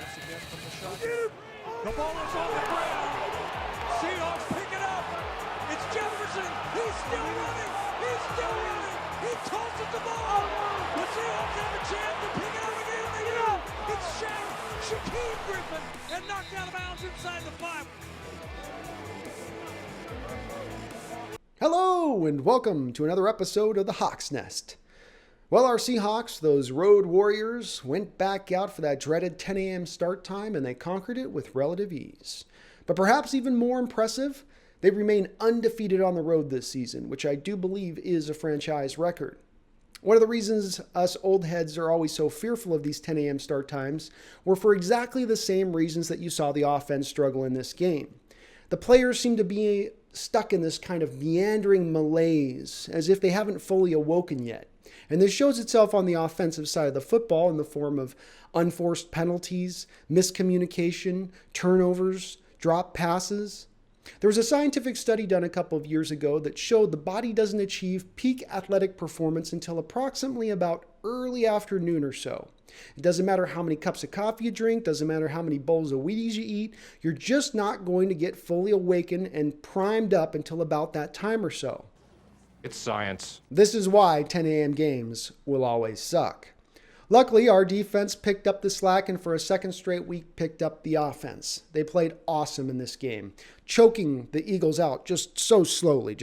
Once again from the shotgun. The ball is on the ground. Seahawks pick it up. It's Jefferson. He's still running. He's still running. He tosses the ball. The Seahawks have a chance to pick it up again. They do. It's Shaquille Griffin and knocked out of bounds inside the 5. Hello and welcome to another episode of the Hawks Nest. Well, our Seahawks, those road warriors, went back out for that dreaded 10 a.m. start time and they conquered it with relative ease. But perhaps even more impressive, they remain undefeated on the road this season, which I do believe is a franchise record. One of the reasons us old heads are always so fearful of these 10 a.m. start times were for exactly the same reasons that you saw the offense struggle in this game. The players seem to be stuck in this kind of meandering malaise, as if they haven't fully awoken yet. And this shows itself on the offensive side of the football in the form of unforced penalties, miscommunication, turnovers, drop passes. There was a scientific study done a couple of years ago that showed the body doesn't achieve peak athletic performance until approximately about early afternoon or so. It doesn't matter how many cups of coffee you drink, doesn't matter how many bowls of Wheaties you eat, you're just not going to get fully awakened and primed up until about that time or so. It's science. This is why 10 a.m. games will always suck. Luckily, our defense picked up the slack and for a second straight week picked up the offense. They played awesome in this game, choking the Eagles out just so slowly,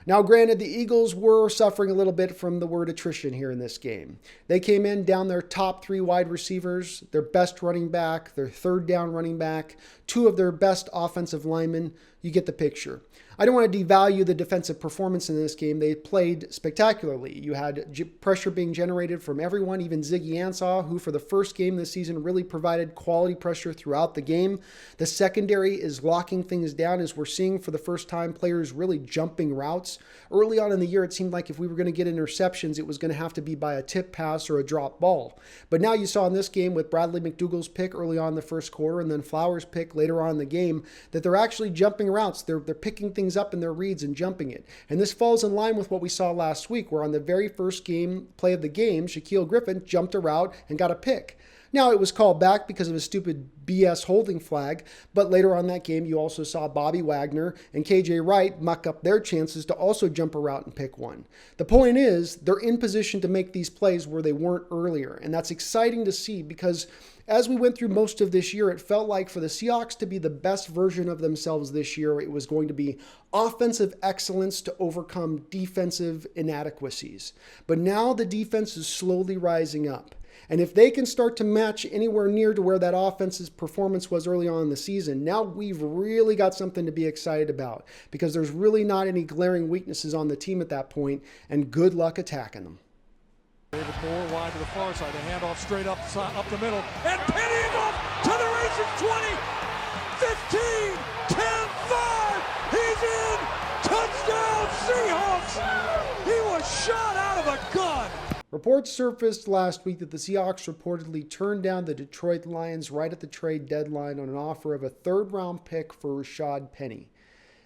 Now, granted, the Eagles were suffering a little bit from the word attrition here in this game. They came in down their top 3 wide receivers, their best running back, their third down running back, 2 of their best offensive linemen. You get the picture. I don't want to devalue the defensive performance in this game. They played spectacularly. You had pressure being generated from everyone, even Ziggy Ansah, who for the first game this season really provided quality pressure throughout the game. The secondary is locking things down as we're seeing for the first time players really jumping routes. Early on in the year, it seemed like if we were going to get interceptions, it was going to have to be by a tip pass or a drop ball. But now you saw in this game with Bradley McDougall's pick early on in the first quarter and then Flowers' pick later on in the game that they're actually jumping routes. They're picking things up in their reads and jumping it. And this falls in line with what we saw last week, where on the very first play of the game, Shaquille Griffin jumped a route and got a pick. Now, it was called back because of a stupid BS holding flag, but later on that game, you also saw Bobby Wagner and KJ Wright muck up their chances to also jump a route and pick one. The point is, they're in position to make these plays where they weren't earlier, and that's exciting to see because as we went through most of this year, it felt like for the Seahawks to be the best version of themselves this year, it was going to be offensive excellence to overcome defensive inadequacies. But now the defense is slowly rising up. And if they can start to match anywhere near to where that offense's performance was early on in the season, now we've really got something to be excited about because there's really not any glaring weaknesses on the team at that point, and good luck attacking them. David Moore wide to the far side. The handoff straight up the middle. And Penny is off to the races. 20, 15, 10, 5. He's in. Touchdown Seahawks. He was shot out of a gun. Reports surfaced last week that the Seahawks reportedly turned down the Detroit Lions right at the trade deadline on an offer of a third-round pick for Rashaad Penny.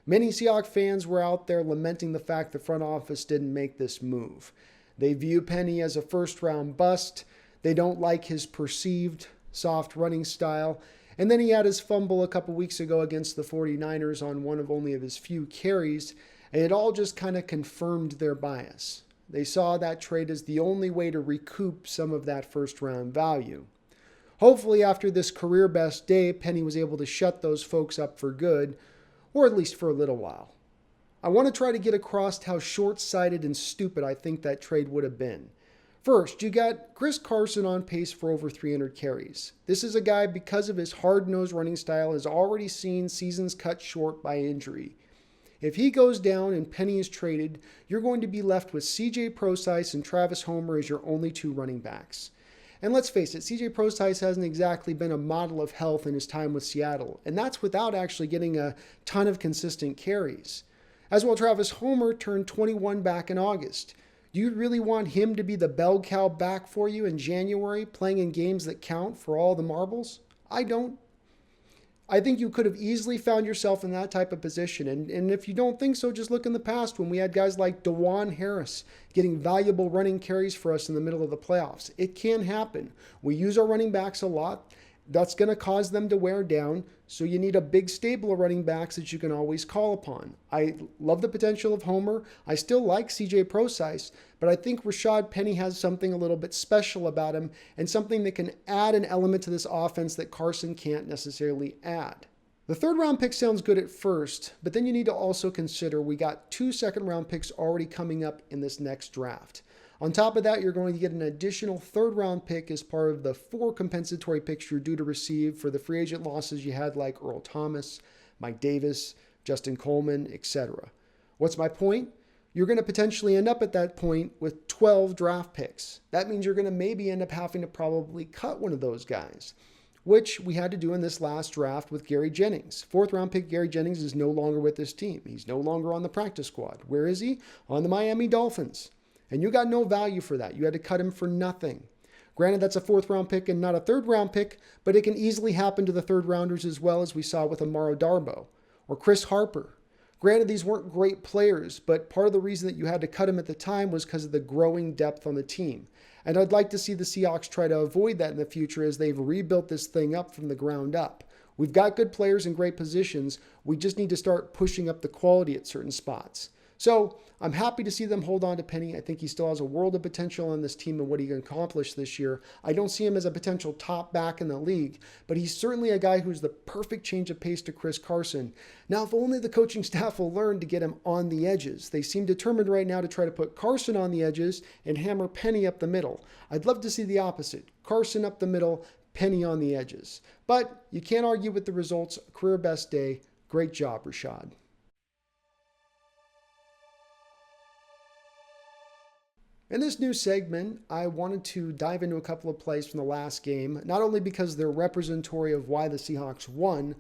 Many Seahawks fans were out there lamenting the fact the front office didn't make this move. They view Penny as a first-round bust. They don't like his perceived soft running style. And then he had his fumble a couple weeks ago against the 49ers on one of only of his few carries, and it all just kind of confirmed their bias. They saw that trade as the only way to recoup some of that first-round value. Hopefully, after this career best day, Penny was able to shut those folks up for good, or at least for a little while. I want to try to get across how short-sighted and stupid I think that trade would have been. First, you got Chris Carson on pace for over 300 carries. This is a guy, because of his hard-nosed running style, has already seen seasons cut short by injury. If he goes down and Penny is traded, you're going to be left with C.J. Prosise and Travis Homer as your only two running backs. And let's face it, C.J. Prosise hasn't exactly been a model of health in his time with Seattle, and that's without actually getting a ton of consistent carries. As well, Travis Homer turned 21 back in August. Do you really want him to be the bell cow back for you in January, playing in games that count for all the marbles? I don't. I think you could have easily found yourself in that type of position. And if you don't think so, just look in the past when we had guys like DeJuan Harris getting valuable running carries for us in the middle of the playoffs. It can happen. We use our running backs a lot. That's going to cause them to wear down. So you need a big stable of running backs that you can always call upon. I love the potential of Homer. I still like C.J. Prosise, but I think Rashaad Penny has something a little bit special about him and something that can add an element to this offense that Carson can't necessarily add. The third round pick sounds good at first, but then you need to also consider we got 2 second-round picks already coming up in this next draft. On top of that, you're going to get an additional third-round pick as part of the 4 compensatory picks you're due to receive for the free agent losses you had, like Earl Thomas, Mike Davis, Justin Coleman, etc. What's my point? You're going to potentially end up at that point with 12 draft picks. That means you're going to maybe end up having to probably cut one of those guys, which we had to do in this last draft with Gary Jennings. 4th-round pick Gary Jennings is no longer with this team. He's no longer on the practice squad. Where is he? On the Miami Dolphins. And you got no value for that. You had to cut him for nothing. Granted, that's a 4th-round pick and not a 3rd-round pick, but it can easily happen to the 3rd-rounders as well, as we saw with Amaro Darboh or Chris Harper. Granted, these weren't great players, but part of the reason that you had to cut him at the time was because of the growing depth on the team. And I'd like to see the Seahawks try to avoid that in the future as they've rebuilt this thing up from the ground up. We've got good players in great positions. We just need to start pushing up the quality at certain spots. So I'm happy to see them hold on to Penny. I think he still has a world of potential on this team and what he can accomplish this year. I don't see him as a potential top back in the league, but he's certainly a guy who's the perfect change of pace to Chris Carson. Now, if only the coaching staff will learn to get him on the edges. They seem determined right now to try to put Carson on the edges and hammer Penny up the middle. I'd love to see the opposite. Carson up the middle, Penny on the edges. But you can't argue with the results. Career best day. Great job, Rashaad. In this new segment, I wanted to dive into a couple of plays from the last game, not only because they're representatory of why the Seahawks won,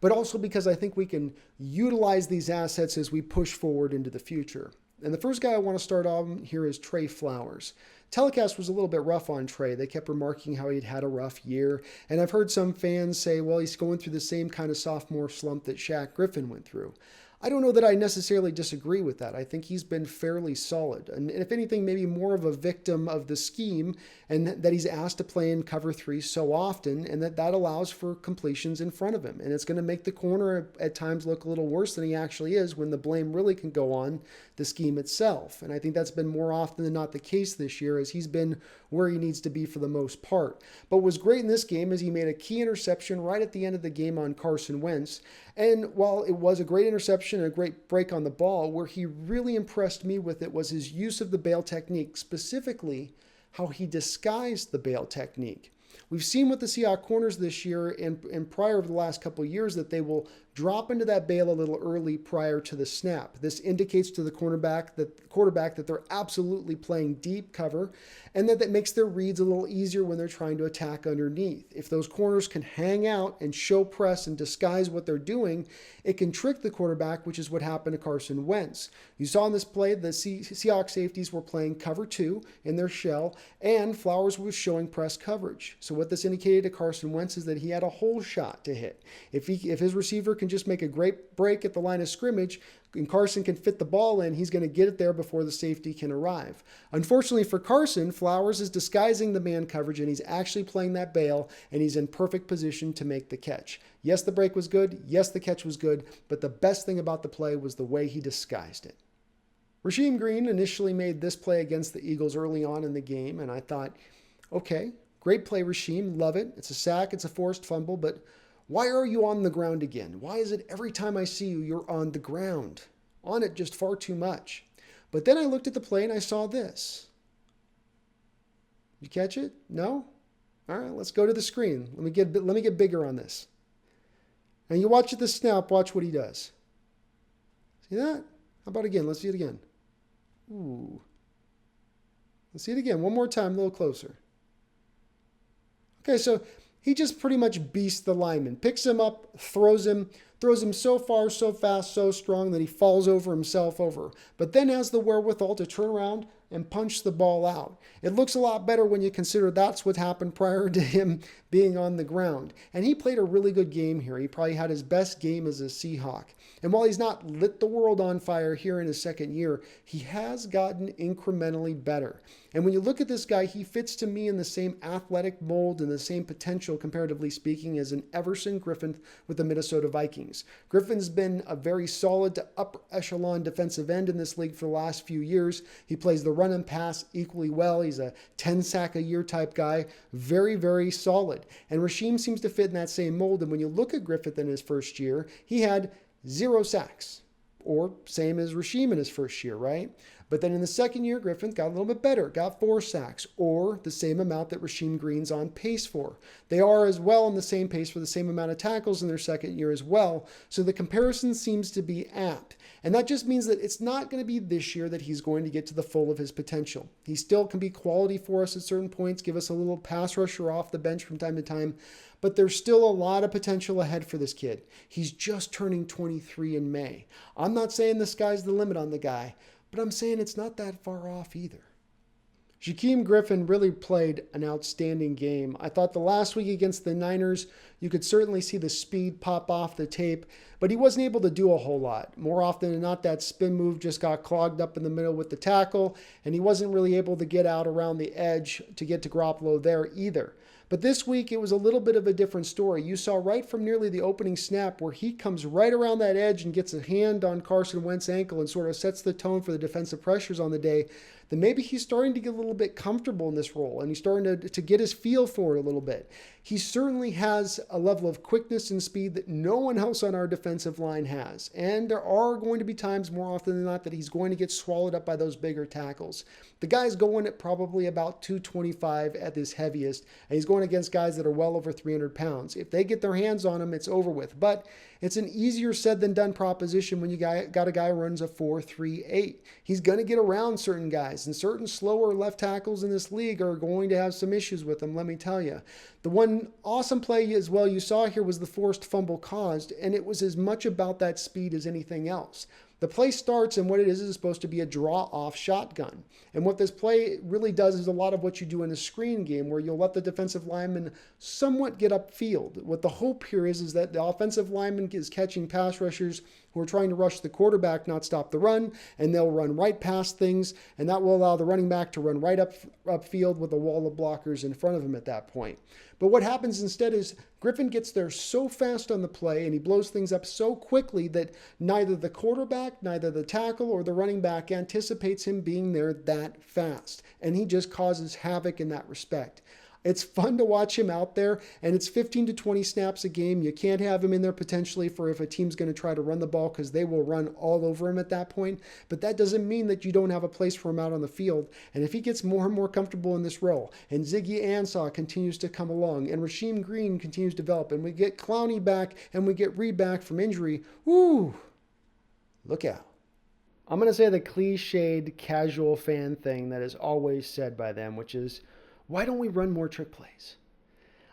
but also because I think we can utilize these assets as we push forward into the future. And the first guy I want to start on here is Trey Flowers. Telecast was a little bit rough on Trey. They kept remarking how he'd had a rough year, and I've heard some fans say, well, he's going through the same kind of sophomore slump that Shaq Griffin went through. I don't know that I necessarily disagree with that. I think he's been fairly solid. And if anything, maybe more of a victim of the scheme, and that he's asked to play in cover 3 so often, and that allows for completions in front of him. And it's going to make the corner at times look a little worse than he actually is when the blame really can go on the scheme itself. And I think that's been more often than not the case this year, as he's been where he needs to be for the most part. But what was great in this game is he made a key interception right at the end of the game on Carson Wentz. And while it was a great interception and a great break on the ball, where he really impressed me with it was his use of the bail technique, specifically how he disguised the bail technique. We've seen with the Seahawks corners this year and prior to the last couple of years that they will drop into that bail a little early prior to the snap. This indicates to the quarterback that they're absolutely playing deep cover, and that makes their reads a little easier when they're trying to attack underneath. If those corners can hang out and show press and disguise what they're doing, it can trick the quarterback, which is what happened to Carson Wentz. You saw in this play the Seahawks safeties were playing cover 2 in their shell, and Flowers was showing press coverage. So what this indicated to Carson Wentz is that he had a hole shot to hit. If his receiver can just make a great break at the line of scrimmage and Carson can fit the ball in, he's going to get it there before the safety can arrive. Unfortunately for Carson, Flowers is disguising the man coverage, and he's actually playing that bail, and he's in perfect position to make the catch. Yes, the break was good. Yes, the catch was good. But the best thing about the play was the way he disguised it. Rasheem Green initially made this play against the Eagles early on in the game, and I thought, okay, great play, Rasheem. Love it. It's a sack. It's a forced fumble, but why are you on the ground again? Why is it every time I see you, you're on the ground? On it just far too much. But then I looked at the play and I saw this. You catch it? No? All right, let's go to the screen. Let me get bigger on this. And you watch at the snap, watch what he does. See that? How about again? Let's see it again. Ooh. Let's see it again. One more time, a little closer. Okay, so he just pretty much beasts the lineman. Picks him up, throws him so far, so fast, so strong that he falls over himself over. But then has the wherewithal to turn around and punch the ball out. It looks a lot better when you consider that's what happened prior to him being on the ground. And he played a really good game here. He probably had his best game as a Seahawk. And while he's not lit the world on fire here in his second year, he has gotten incrementally better. And when you look at this guy, he fits to me in the same athletic mold and the same potential, comparatively speaking, as an Everson Griffin with the Minnesota Vikings. Griffin's been a very solid to upper echelon defensive end in this league for the last few years. He plays the run and pass equally well. He's a 10 sack a year type guy. Very, very solid. And Rasheem seems to fit in that same mold. And when you look at Griffith in his first year, he had 0 sacks, or same as Rasheem in his first year, right? But then in the second year, Griffin got a little bit better, got 4 sacks, or the same amount that Rasheem Green's on pace for. They are as well on the same pace for the same amount of tackles in their second year as well. So the comparison seems to be apt. And that just means that it's not going to be this year that he's going to get to the full of his potential. He still can be quality for us at certain points, give us a little pass rusher off the bench from time to time. But there's still a lot of potential ahead for this kid. He's just turning 23 in May. I'm not saying the sky's the limit on the guy, but I'm saying it's not that far off either. Shaquem Griffin really played an outstanding game. I thought the last week against the Niners, you could certainly see the speed pop off the tape, but he wasn't able to do a whole lot. More often than not, that spin move just got clogged up in the middle with the tackle, and he wasn't really able to get out around the edge to get to Garoppolo there either. But this week, it was a little bit of a different story. You saw right from nearly the opening snap where he comes right around that edge and gets a hand on Carson Wentz's ankle and sort of sets the tone for the defensive pressures on the day. Then maybe he's starting to get a little bit comfortable in this role, and he's starting to get his feel for it a little bit. He certainly has a level of quickness and speed that no one else on our defensive line has. And there are going to be times more often than not that he's going to get swallowed up by those bigger tackles. The guy's going at probably about 225 at his heaviest, and he's going against guys that are well over 300 pounds. If they get their hands on him, it's over with. But it's an easier said than done proposition when you got a guy who runs a 4.38. He's going to get around certain guys, and certain slower left tackles in this league are going to have some issues with him, let me tell you. The one awesome play as well you saw here was the forced fumble caused, and it was as much about that speed as anything else. The play starts, and what it is supposed to be a draw-off shotgun. And what this play really does is a lot of what you do in a screen game, where you'll let the defensive lineman somewhat get upfield. What the hope here is that the offensive lineman is catching pass rushers who are trying to rush the quarterback, not stop the run, and they'll run right past things, and that will allow the running back to run right upfield with a wall of blockers in front of him at that point. But what happens instead is Griffin gets there so fast on the play and he blows things up so quickly that neither the quarterback, neither the tackle or the running back anticipates him being there that fast. And he just causes havoc in that respect. It's fun to watch him out there, and it's 15 to 20 snaps a game. You can't have him in there potentially for if a team's going to try to run the ball, because they will run all over him at that point. But that doesn't mean that you don't have a place for him out on the field. And if he gets more and more comfortable in this role, and Ziggy Ansah continues to come along, and Rasheem Green continues to develop, and we get Clowney back, and we get Reed back from injury, woo, look out. I'm going to say the cliched casual fan thing that is always said by them, which is, why don't we run more trick plays?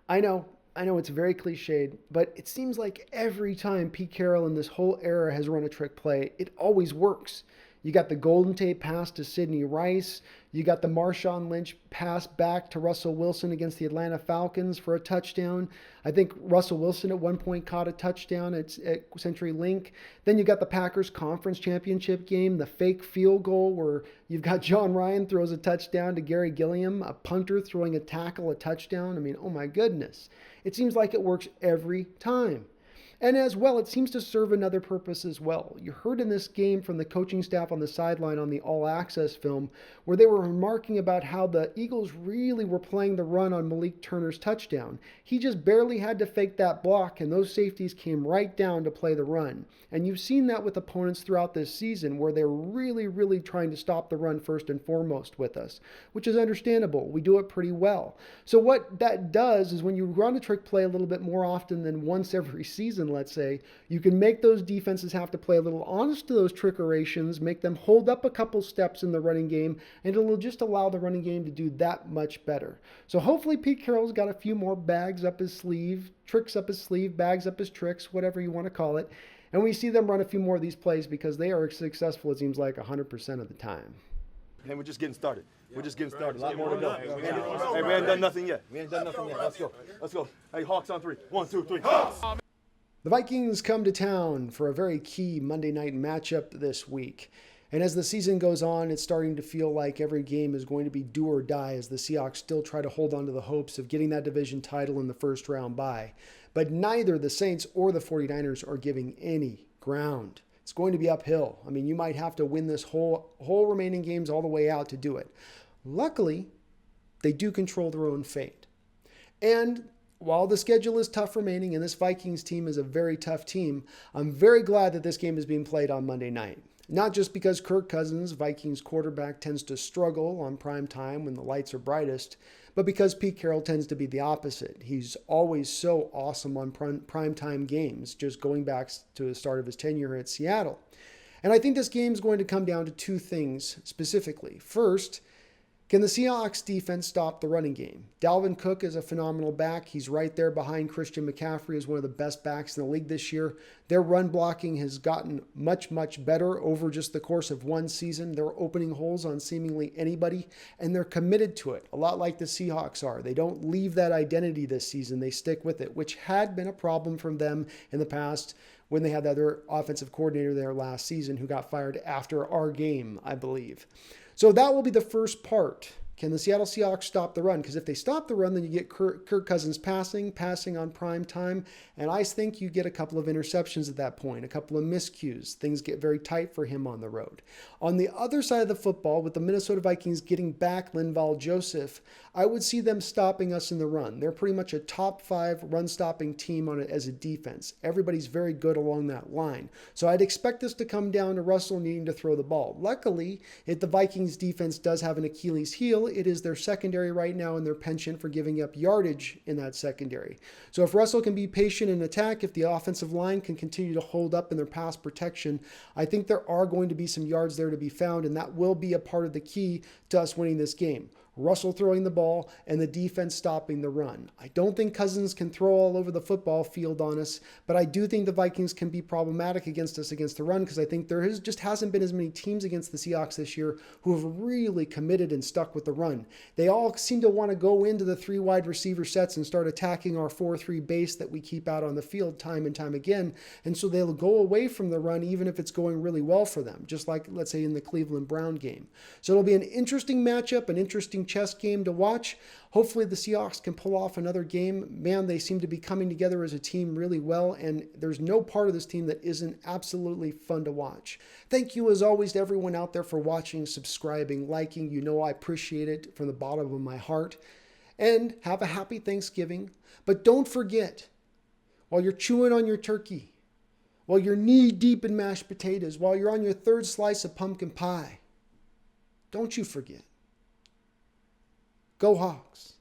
I know it's very cliched, but it seems like every time Pete Carroll in this whole era has run a trick play, it always works. You got the Golden Tate pass to Sidney Rice. You got the Marshawn Lynch pass back to Russell Wilson against the Atlanta Falcons for a touchdown. I think Russell Wilson at one point caught a touchdown at CenturyLink. Then you got the Packers conference championship game, the fake field goal where you've got John Ryan throws a touchdown to Gary Gilliam, a punter throwing a touchdown. I mean, oh my goodness. It seems like it works every time. And as well, it seems to serve another purpose as well. You heard in this game from the coaching staff on the sideline on the All Access film, where they were remarking about how the Eagles really were playing the run on Malik Turner's touchdown. He just barely had to fake that block, and those safeties came right down to play the run. And you've seen that with opponents throughout this season, where they're really trying to stop the run first and foremost with us, which is understandable. We do it pretty well. So what that does is when you run a trick play a little bit more often than once every season, let's say, you can make those defenses have to play a little honest to those trickerations, make them hold up a couple steps in the running game, and it'll just allow the running game to do that much better. So hopefully Pete Carroll's got a few more bags up his sleeve, tricks up his sleeve, bags up his tricks, whatever you want to call it. And we see them run a few more of these plays because they are successful, it seems like, 100% of the time. And we're just getting started. We're just getting started. A lot more to go. Hey, we ain't done nothing yet. Let's go. Hey, Hawks on 3. 1, 2, 3. Hawks! The Vikings come to town for a very key Monday night matchup this week. And as the season goes on, it's starting to feel like every game is going to be do or die as the Seahawks still try to hold on to the hopes of getting that division title in the first round bye. But neither the Saints or the 49ers are giving any ground. It's going to be uphill. I mean, you might have to win this whole remaining games all the way out to do it. Luckily, they do control their own fate. And while the schedule is tough remaining and this Vikings team is a very tough team, I'm very glad that this game is being played on Monday night. Not just because Kirk Cousins, Vikings quarterback, tends to struggle on prime time when the lights are brightest, but because Pete Carroll tends to be the opposite. He's always so awesome on prime time games, just going back to the start of his tenure at Seattle. And I think this game is going to come down to two things specifically. First, can the Seahawks defense stop the running game? Dalvin Cook is a phenomenal back. He's right there behind Christian McCaffrey as one of the best backs in the league this year. Their run blocking has gotten much better over just the course of one season. They're opening holes on seemingly anybody, and they're committed to it, a lot like the Seahawks are. They don't leave that identity this season. They stick with it, which had been a problem from them in the past when they had the other offensive coordinator there last season who got fired after our game, I believe. So that will be the first part. Can the Seattle Seahawks stop the run? Because if they stop the run, then you get Kirk Cousins passing on prime time, and I think you get a couple of interceptions at that point, a couple of miscues. Things get very tight for him on the road. On the other side of the football, with the Minnesota Vikings getting back Linval Joseph, I would see them stopping us in the run. They're pretty much a top 5 run-stopping team on it as a defense. Everybody's very good along that line. So I'd expect this to come down to Russell needing to throw the ball. Luckily, if the Vikings defense does have an Achilles heel, it is their secondary right now and their penchant for giving up yardage in that secondary. So if Russell can be patient in attack, if the offensive line can continue to hold up in their pass protection, I think there are going to be some yards there to be found, and that will be a part of the key to us winning this game. Russell throwing the ball and the defense stopping the run. I don't think Cousins can throw all over the football field on us, but I do think the Vikings can be problematic against us against the run because I think there just hasn't been as many teams against the Seahawks this year who have really committed and stuck with the run. They all seem to want to go into the 3 wide receiver sets and start attacking our 4-3 base that we keep out on the field time and time again, and so they'll go away from the run even if it's going really well for them, just like, let's say, in the Cleveland Brown game. So it'll be an interesting matchup, an interesting chess game to watch. Hopefully the Seahawks can pull off another game. Man, they seem to be coming together as a team really well, and there's no part of this team that isn't absolutely fun to watch. Thank you as always to everyone out there for watching, subscribing, liking. You know I appreciate it from the bottom of my heart. And have a happy Thanksgiving. But don't forget, while you're chewing on your turkey, while you're knee deep in mashed potatoes, while you're on your 3rd slice of pumpkin pie, don't you forget. Go Hawks.